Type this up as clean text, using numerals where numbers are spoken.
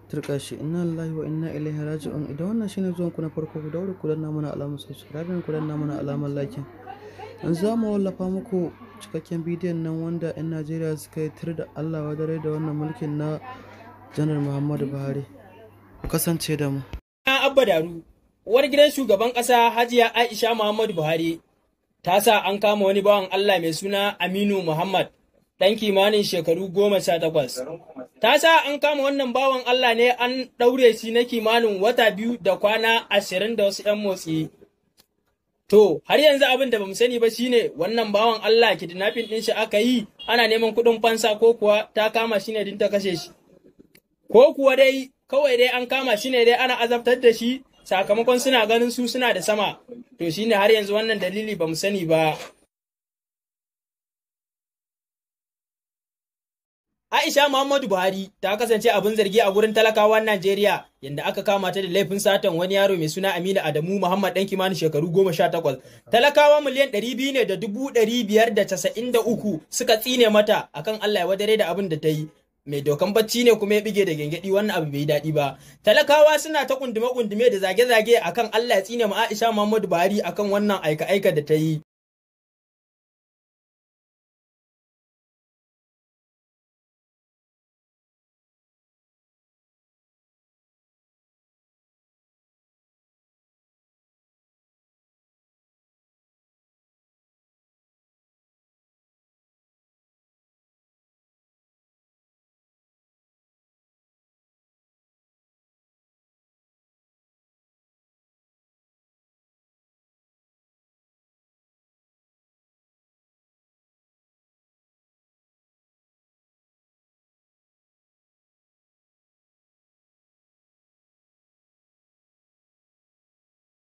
turka shi. Inna lillahi wa inna ilaihi raji'un. Idan wannan shine zuwan ku na farko, ku daure ku danna mana alamar subscribe, ku danna mana alamar like. An za mu wallafa muku cikakken bidiyon nan wanda 'yan Najeriya suka yi tir da Allah wadare da wannan mulkin na Janar Muhammadu Buhari. Ku kasance da mu. Abba Daru, uwar gidan shugaban ƙasa Hajiya Aisha Muhammadu Buhari ta sa an kama wani bawan Allah mai suna Aminu Muhammad, ɗan kimanin shekaru 18. Ta sa an kama wannan bawan Allah ne an ɗaure shi na kimanin wata 2 da kwana 20 da wasu 'yan motsi. To, har yanzu abin da bamu sani ba shine wannan bawan Allah kidnapping ɗin shi aka yi, ana neman kuɗin fansa ko kuwa ta kama shi ne din ta kashe shi. Ko kuwa dai kawai dai an kama shi ne dai ana azabtar da shi sakamakon suna ganin su suna da sama. To shine har yanzu wannan dalili bamu sani ba. Aisha Muhammadu Buhari ta kasance abin zargi a gurin talakawan Najeriya yadda aka kama ta da laifin satan wani yaro mai suna Aminu Adamu Muhammad ɗan kimanin shekaru 18. Talakawa miliyan 200 ne da 593 suka tsine mata akan Allah ya wadare da abin da ta yi. Mai dokan bacci ne kuma ya bige da gengedi, wannan abu bai daɗi ba. Talakawa suna ta kundume da zage-zage akan Allah ya tsine ma Aisha Muhammadu Buhari akan wannan aika-aika da ta yi.